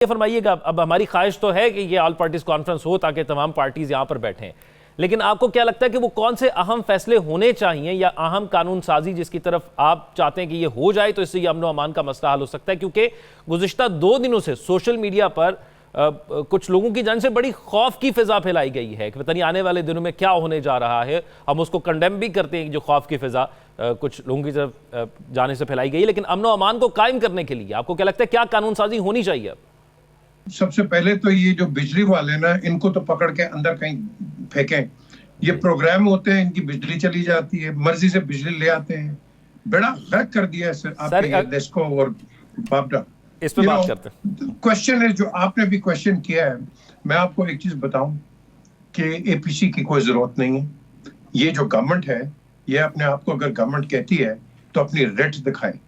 ये फरमाइएगा, अब हमारी ख्वाहिश तो है कि ये ऑल पार्टीज कॉन्फ्रेंस हो ताकि तमाम पार्टीज यहां पर बैठें, लेकिन आपको क्या लगता है कि वो कौन से अहम फैसले होने चाहिए या अहम कानून साजी जिसकी तरफ आप चाहते हैं कि ये हो जाए तो इससे ये अमन व अमान का मसला हल हो सकता है? क्योंकि गुज़िश्ता 2 दिनों से सोशल मीडिया पर कुछ लोगों की जान से बड़ी खौफ की फिजा फैलाई गई है कि पता नहीं आने वाले दिनों में क्या होने जा रहा है। हम उसको कंडेम भी करते हैं कि जो खौफ की फिजा कुछ लोगों की तरफ जाने से फैलाई गई है, लेकिन अमन व अमान को कायम करने के लिए आपको क्या लगता है क्या कानून साजी होनी चाहिए? सबसे पहले तो ये जो बिजली वाले ना, इनको तो पकड़ के अंदर कहीं फेंकें। ये प्रोग्राम होते हैं, इनकी बिजली चली जाती है, मर्जी से बिजली ले आते हैं। बड़ा गर्क कर दिया है आपके डेस्को और बापडा। इस पे बात करते हैं। क्वेश्चन है जो आपने भी क्वेश्चन किया है, मैं आपको एक चीज बताऊं कि एपीसी की कोई जरूरत नहीं है। ये जो गवर्नमेंट है, ये अपने आप को अगर गवर्नमेंट कहती है तो अपनी रेट दिखाए।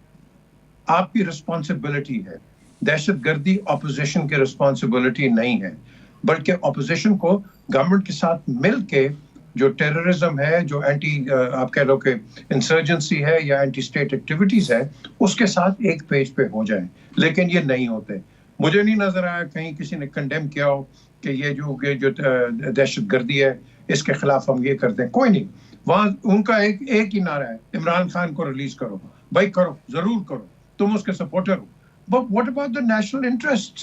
आपकी रिस्पॉन्सिबिलिटी है। दहशतगर्दी ऑपोजिशन की रिस्पॉन्सिबिलिटी नहीं है, बल्कि ऑपोजिशन को गवर्नमेंट के साथ मिलके जो टेररिज्म है, जो एंटी आप कह लो कि इंसर्जेंसी है या एंटी स्टेट एक्टिविटीज है, उसके साथ एक पेज पे हो जाए। लेकिन ये नहीं होते। मुझे नहीं नजर आया कहीं किसी ने कंडेम किया हो कि ये जो दहशतगर्दी है इसके खिलाफ हम ये करते हैं। कोई नहीं। वहां उनका एक ही नारा है, इमरान खान को रिलीज करो। भाई करो, जरूर करो, तुम उसके सपोर्टर हो। But what about the national interests?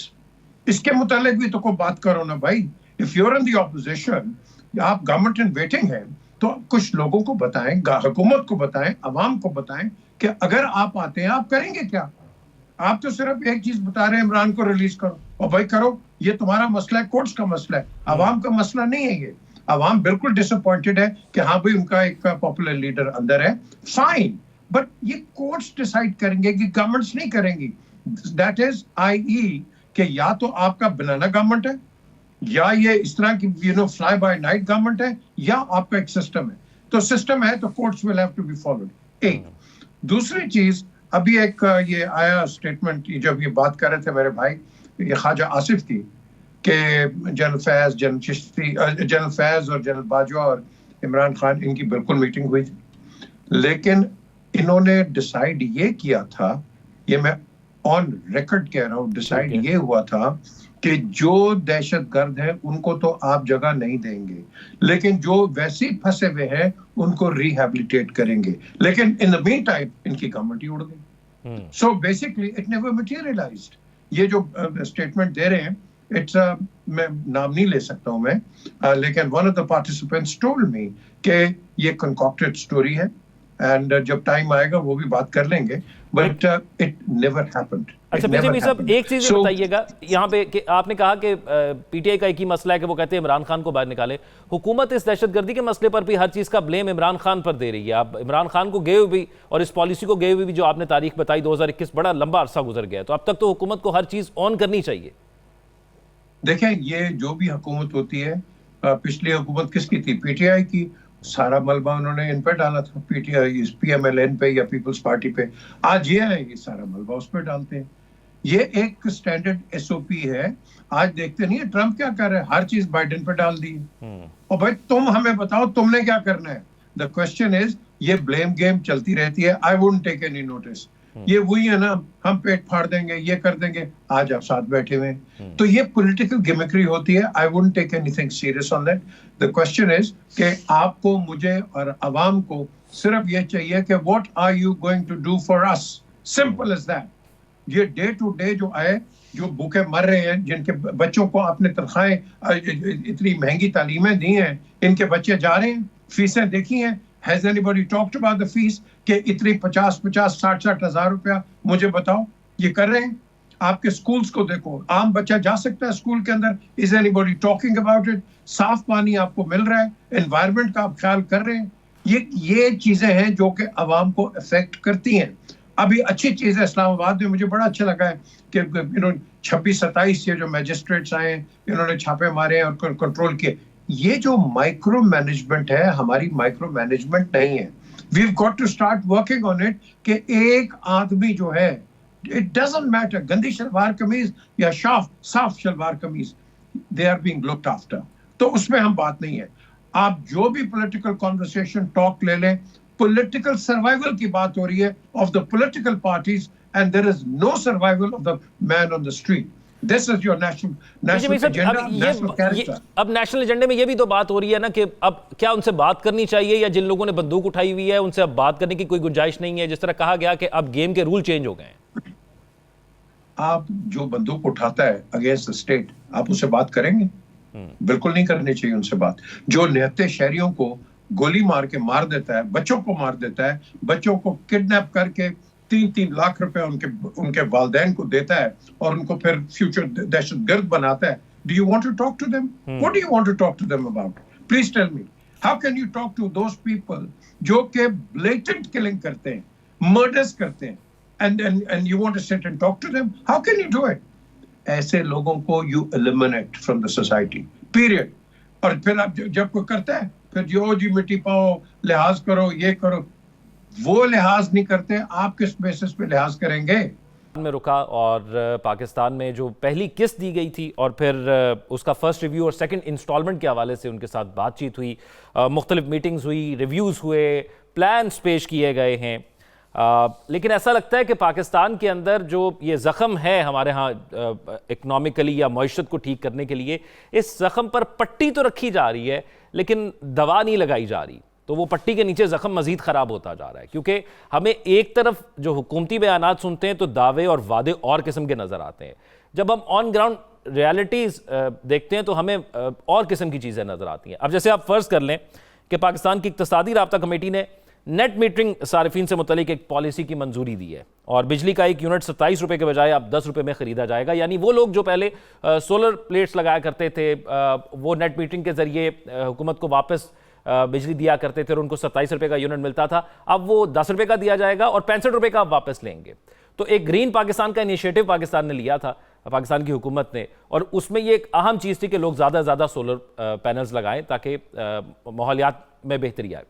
इसके मुतालिक भी तो कोई बात करो ना भाई। If you're in the opposition, आप गवर्नमेंट इन वेटिंग है, तो कुछ लोगों को बताएं, हुकूमत को बताएं, अवाम को बताएं कि अगर आप आते हैं आप करेंगे क्या। आप तो सिर्फ एक चीज बता रहे हैं, इमरान को रिलीज करो। और भाई करो, ये तुम्हारा मसला है, कोर्ट्स का मसला है, अवाम का मसला नहीं है। ये अवाम बिल्कुल डिसअपॉइंटेड है कि हाँ भाई उनका एक पॉपुलर लीडर अंदर है, फाइन, बट ये कोर्ट्स डिसाइड करेंगे कि गवर्नमेंट्स नहीं करेंगी। That is i.e. कि या तो आपका बनाना गवर्नमेंट है, या ये इस तरह की फ्लाई बाय नाइट गवर्नमेंट है, या आपका एक सिस्टम है। तो सिस्टम है तो courts will have to be followed. एक दूसरी चीज, अभी एक ये आया स्टेटमेंट, जब ये बात कर रहे थे मेरे भाई ये ख्वाजा आसिफ की, कि general Faiz, general Chishti, general Faiz और जनरल बाजवा और इमरान खान, इनकी बिल्कुल मीटिंग हुई थी, लेकिन इन्होंने डिसाइड ये किया था, ये मैं ऑन रिकॉर्ड कह रहा हूं, डिसाइड ये हुआ था कि जो दहशतगर्द हैं उनको तो आप जगह नहीं देंगे, लेकिन जो वैसे ही फंसे हुए हैं उनको रिहैबिलिटेट करेंगे। लेकिन इन द मीन टाइम इनकी गवर्नमेंट ही उड़ गई। So basically it never materialised. ये जो स्टेटमेंट दे रहे हैं, इट्स मैं नाम नहीं ले सकता हूं मैं, लेकिन one of the participants told me कि ये कंकॉक्टेड स्टोरी है, एंड जब टाइम आएगा वो भी बात कर लेंगे, बट इट नेवर हैपेंड। अच्छा पीटीआई साहब, एक चीज बताइएगा यहाँ पे कि आपने कहा कि पीटीआई का एक ही मसला है कि वो कहते हैं इमरान खान को बाहर निकाले। हुकूमत इस दहशतगर्दी के मसले पर भी हर चीज का ब्लेम इमरान खान पर दे रही है। आप इमरान खान को गए हुए भी और इस पॉलिसी को गए हुए भी, जो आपने तारीख बताई 2021, बड़ा लंबा अरसा गुजर गया, तो अब तक तो हुकूमत को हर चीज ऑन करनी चाहिए। देखें, ये जो भी हुकूमत होती है, पिछली हुकूमत किसकी थी? पीटीआई की। सारा मलबा उन्होंने इन पे डाला था, पीटीआई, पीएमएलएन पे या पीपल्स पार्टी पे। आज ये है, ये सारा मलबा उस पे डालते हैं। ये एक स्टैंडर्ड एसओपी है। आज देखते नहीं है ट्रंप क्या कर रहा है, हर चीज बाइडेन पे डाल दी। और भाई तुम हमें बताओ तुमने क्या करना है। द क्वेश्चन इज, ये ब्लेम गेम चलती रहती है। I wouldn't take any notice. ये वही है ना, हम पेट फाड़ देंगे, ये कर देंगे, आज आप साथ बैठे हुए हैं। तो ये पॉलिटिकल गिमिक्री होती है। I wouldn't take anything serious on that. The question is कि आपको, मुझे और अवाम को सिर्फ ये चाहिए कि what are you going to do for us, simple as that. ये डे टू डे जो आए, जो भूखे मर रहे हैं, जिनके बच्चों को आपने तनख्वाहें, इतनी महंगी तालीमें दी हैं, इनके बच्चे जा रहे हैं, फीसें देखी हैं। Has anybody talked about the fees कि इतनी 50-50, 60-60 हजार रुपया, मुझे बताओ ये कर रहे हैं? आपके स्कूल्स को देखो, आम बच्चा जा सकता है स्कूल के अंदर? Is anybody talking about it? साफ पानी आपको मिल रहा है, एनवायरनमेंट का आप ख्याल कर रहे हैं? ये चीजें हैं जो कि अवाम को अफेक्ट करती हैं। अभी अच्छी चीज है, इस्लामाबाद में मुझे बड़ा अच्छा लगा है कि 26-27 ये जो मैजिस्ट्रेट्स आए, इन्होंने छापे मारे और कंट्रोल किए। ये जो माइक्रो मैनेजमेंट है, हमारी माइक्रो मैनेजमेंट नहीं है। We have got to start working on it कि एक आदमी जो है, इट डजंट मैटर, गंदी शलवार कमीज या साफ shalwar kameez, they are being looked after. तो उसमें हम बात नहीं है। आप जो भी पॉलिटिकल कॉन्वर्सेशन टॉक ले लें, पॉलिटिकल सर्वाइवल की बात हो रही है of the political parties, and there is no survival of the man on the street. This is your national agenda, national character. अब नेशनल एजेंडे में ये भी तो बात हो रही है ना कि अब क्या उनसे बात करनी चाहिए, या जिन लोगों ने बंदूक उठाई हुई है उनसे अब बात करने की कोई गुंजाइश नहीं है? जिस तरह कहा गया कि अब गेम के रूल चेंज हो गए हैं। आप जो बंदूक उठाता है अगेंस्ट द स्टेट, आप उससे बात करेंगे? बिल्कुल नहीं करनी चाहिए उनसे बात। जो निहत्थे शहरियों को गोली मार के मार देता है, बच्चों को मार देता है, बच्चों को किडनैप करके 3-3 लाख रुपए उनके वालिदैन को देता है और उनको फिर फ्यूचर दहशतगर्द बनाता है, do you want to talk to them? What do you want to talk to them about? Please tell me, how can you talk to those people जो के ब्लेटेंट किलिंग करते हैं, मर्डर्स करते हैं, and you want to sit and talk to them? How can you do it? ऐसे लोगों को you eliminate from the society, period. और फिर आप जब कोई करता है फिर जो जी मिट्टी पाओ, लिहाज करो, ये करो, वो लिहाज नहीं करते, आप किस बेसिस पे लिहाज करेंगे? में रुका और पाकिस्तान में जो पहली किस्त दी गई थी और फिर उसका फर्स्ट रिव्यू और सेकंड इंस्टॉलमेंट के हवाले से उनके साथ बातचीत हुई, मुख्तलिफ मीटिंग्स हुई, रिव्यूज़ हुए, प्लान्स पेश किए गए हैं। लेकिन ऐसा लगता है कि पाकिस्तान के अंदर जो ये ज़ख़म है हमारे यहाँ इकनॉमिकली या मईशत को ठीक करने के लिए, इस ज़ख़म पर पट्टी तो रखी जा रही है लेकिन दवा नहीं लगाई जा रही। तो वो पट्टी के नीचे ज़ख़म मज़ीद ख़राब होता जा रहा है, क्योंकि हमें एक तरफ जो हुकूमती बयानात सुनते हैं तो दावे और वादे और किस्म के नज़र आते हैं, जब हम ऑन ग्राउंड रियलिटीज़ देखते हैं तो हमें और किस्म की चीज़ें नज़र आती हैं। अब जैसे आप फ़र्ज़ कर लें कि पाकिस्तान की इक़्तिसादी राब्ता कमेटी ने नेट मीटरिंग सारिफीन से मुतल्लिक एक पॉलिसी की मंजूरी दी है और बिजली का एक यूनिट 27 रुपये के बजाय अब 10 रुपये में ख़रीदा जाएगा। यानी वो लोग जो पहले सोलर प्लेट्स लगाया करते थे, वो नेट मीटरिंग के ज़रिए हुकूमत को वापस बिजली दिया करते थे और उनको 27 रुपये का यूनिट मिलता था, अब वो 10 रुपये का दिया जाएगा और 65 रुपये का आप वापस लेंगे। तो एक ग्रीन पाकिस्तान का इनिशिएटिव पाकिस्तान ने लिया था, पाकिस्तान की हुकूमत ने, और उसमें ये एक अहम चीज़ थी कि लोग ज़्यादा से ज़्यादा सोलर पैनल्स लगाएं ताकि माहौलियात में बेहतरी आए।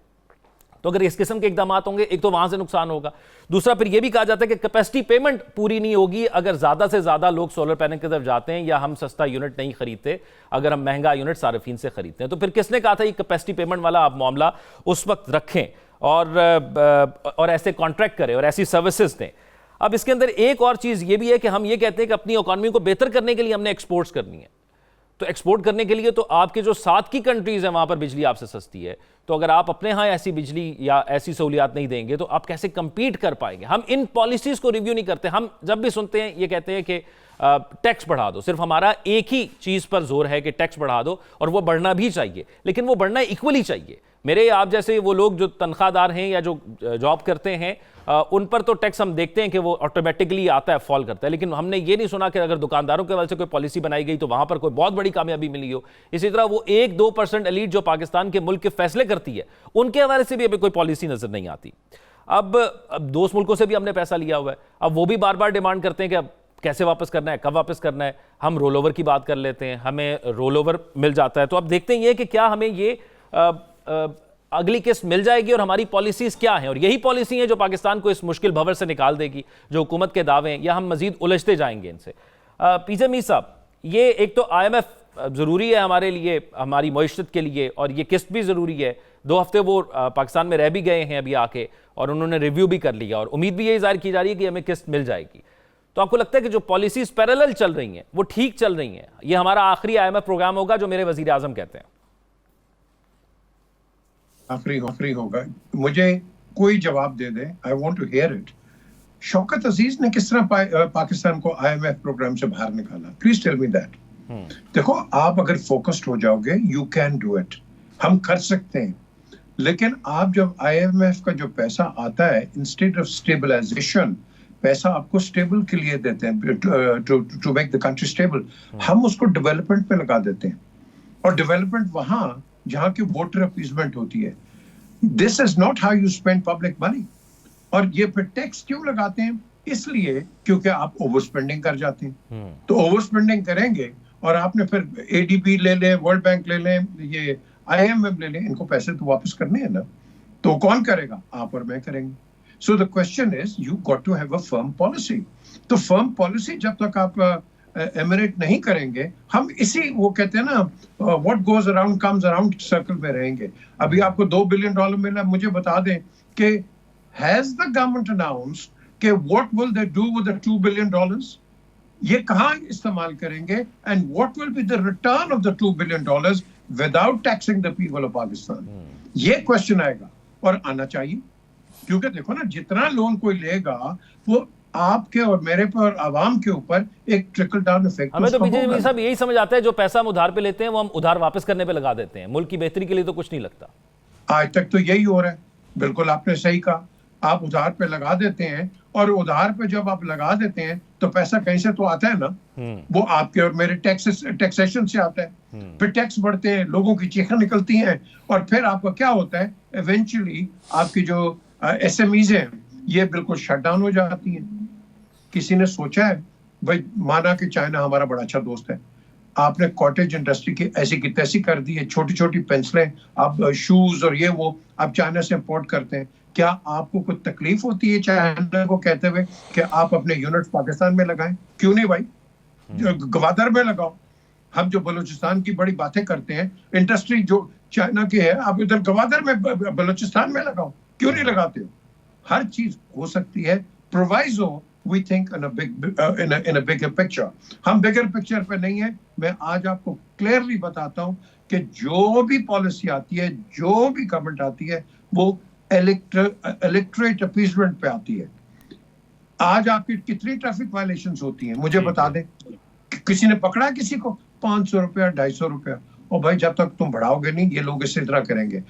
तो अगर इस किस्म के इकदाम होंगे, एक तो वहाँ से नुकसान होगा, दूसरा फिर यह भी कहा जाता है कि कैपेसिटी पेमेंट पूरी नहीं होगी अगर ज़्यादा से ज़्यादा लोग सोलर पैनल की तरफ जाते हैं या हम सस्ता यूनिट नहीं खरीदते, अगर हम महंगा यूनिट सार्फिन से खरीदते हैं। तो फिर किसने कहा था ये कैपेसिटी पेमेंट वाला आप मामला उस वक्त रखें और ऐसे कॉन्ट्रैक्ट करें और ऐसी सर्विसेज दें। अब इसके अंदर एक और चीज़ ये भी है कि हम ये कहते हैं कि अपनी इकॉनमी को बेहतर करने के लिए हमने एक्सपोर्ट्स करनी है, तो एक्सपोर्ट करने के लिए तो आपके जो साथ की कंट्रीज़ हैं वहाँ पर बिजली आपसे सस्ती है, तो अगर आप अपने यहाँ ऐसी बिजली या ऐसी सहूलियात नहीं देंगे तो आप कैसे compete कर पाएंगे? हम इन पॉलिसीज़ को रिव्यू नहीं करते। हम जब भी सुनते हैं ये कहते हैं कि टैक्स बढ़ा दो, सिर्फ हमारा एक ही चीज़ पर जोर है कि टैक्स बढ़ा दो, और वो बढ़ना भी चाहिए, लेकिन वो बढ़ना इक्वली चाहिए। मेरे आप जैसे वो लोग जो तनख्वाहदार हैं या जो जॉब करते हैं उन पर तो टैक्स हम देखते हैं कि वो ऑटोमेटिकली आता है, फॉल करता है, लेकिन हमने ये नहीं सुना कि अगर दुकानदारों के हवाले से कोई पॉलिसी बनाई गई तो वहाँ पर कोई बहुत बड़ी कामयाबी मिली हो। इसी तरह वो 1-2% एलीट जो पाकिस्तान के मुल्क के फैसले करती है उनके हवाले से भी अभी कोई पॉलिसी नज़र नहीं आती। अब दोस्त मुल्कों से भी हमने पैसा लिया हुआ है, अब वो भी बार बार डिमांड करते हैं कि अब कैसे वापस करना है, कब वापस करना है। हम रोल ओवर की बात कर लेते हैं, हमें रोल ओवर मिल जाता है। तो अब देखते हैं ये कि क्या हमें ये अगली किस्त मिल जाएगी और हमारी पॉलिसीज़ क्या हैं, और यही पॉलिसी है जो पाकिस्तान को इस मुश्किल भंवर से निकाल देगी, जो हुकूमत के दावे हैं, या हम मजीद उलझते जाएंगे इनसे। पीजे मीर साहब, ये एक तो IMF ज़रूरी है हमारे लिए, हमारी मईशत के लिए, और ये किस्त भी ज़रूरी है। 2 हफ्ते वो पाकिस्तान में रह भी गए हैं अभी आके, और उन्होंने रिव्यू भी कर लिया और उम्मीद भी यही जाहिर की जा रही है कि हमें किस्त मिल जाएगी। तो आपको लगता है कि जो पॉलिसीज़ पैरेलल चल रही हैं वो ठीक चल रही हैं? ये हमारा आखिरी IMF प्रोग्राम होगा जो मेरे वज़ीर आज़म कहते हैं? आखिरी होगा, मुझे कोई जवाब दे दे, I want to hear it. Shaukat Aziz ने किस तरह पाकिस्तान को IMF प्रोग्राम से बाहर निकाला? Please tell me that. देखो, आप अगर फोकस्ड हो जाओगे, यू कैन डू इट, हम कर सकते हैं। लेकिन आप जब IMF का जो पैसा आता है, इंस्टेड ऑफ स्टेबलाइजेशन, पैसा आपको स्टेबल के लिए देते हैं, to make the country stable, हम उसको डेवलपमेंट पे लगा देते हैं, और डेवलपमेंट वहां जहां की वोटर अपीजमेंट होती है। This is not how you spend public money. और ये फिर टैक्स क्यों लगाते हैं? इसलिए क्योंकि आप ओवर स्पेंडिंग कर जाते हैं। तो ओवर स्पेंडिंग करेंगे और आपने फिर ADB ले लें, वर्ल्ड बैंक ले लें, ये IMF ले लें, इनको पैसे तो वापस करने हैं ना, तो कौन करेगा? आप और मैं करेंगे। So the question is, you got to have a firm policy. तो फर्म पॉलिसी जब तक आप एमिनेट नहीं करेंगे, हम इसी, वो कहते हैं ना, what goes around comes around circle में रहेंगे। अभी आपको $2 बिलियन मिला, मुझे बता दें कि हैज द गवर्नमेंट अनाउंस्ड कि what will they do with the $2 billion? ये कहां इस्तेमाल करेंगे, and what will be the return of the $2 billion without taxing the people of Pakistan? ये क्वेश्चन आएगा और आना चाहिए, क्योंकि देखो ना, जितना लोन कोई लेगा वो आपके और मेरे पर और आवाम के ऊपर एक ट्रिकल डाउन इफेक्ट। हमें तो पीछे मीर साहब यही समझ आता है, जो पैसा हम उधार पे लेते हैं वो हम उधार वापस करने पे लगा देते हैं, मुल्क की बेहतरी के लिए तो कुछ नहीं लगता। आज तक तो यही हो रहा है। बिल्कुल आपने सही कहा, आप उधार पे लगा देते हैं, और उधार पे जब आप लगा देते हैं तो पैसा कहीं से तो आता है ना, वो आपके और मेरे टैक्सेशन से आता है। फिर टैक्स बढ़ते हैं, लोगों की चीखें निकलती हैं, और फिर आपका क्या होता है, इवेंचुअली आपकी जो एसएमईज हैं ये बिल्कुल शट डाउन हो जाती हैं। किसी ने सोचा है भाई, माना कि चाइना हमारा बड़ा अच्छा दोस्त है, आपने कॉटेज इंडस्ट्री की ऐसी की तैसी कर दी है, छोटी छोटी पेंसिलें, आप शूज और ये वो आप चाइना से इंपोर्ट करते हैं। क्या आपको कोई तकलीफ होती है चाइना को कहते हुए कि आप अपने यूनिट्स पाकिस्तान में लगाएं? क्यों नहीं भाई, गवादर में लगाओ। हम जो बलूचिस्तान की बड़ी बातें करते हैं, इंडस्ट्री जो चाइना की है, आप इधर गवादर में बलूचिस्तान में लगाओ, क्यों नहीं लगाते हो? हर चीज हो सकती है, proviso we think in a bigger picture। हम बिगर पिक्चर पे नहीं है। मैं आज आपको क्लियरली बताता हूं कि जो भी पॉलिसी आती है, जो भी गवर्नमेंट आती है, वो इलेक्टोरेट अपीजमेंट पे आती है। आज आपकी कितनी ट्रैफिक वायलेशंस होती हैं मुझे बता दें। किसी ने पकड़ा किसी को 500 रुपया 250 रुपया, और भाई जब तक तुम बढ़ाओगे नहीं ये लोग इसी तरह करेंगे।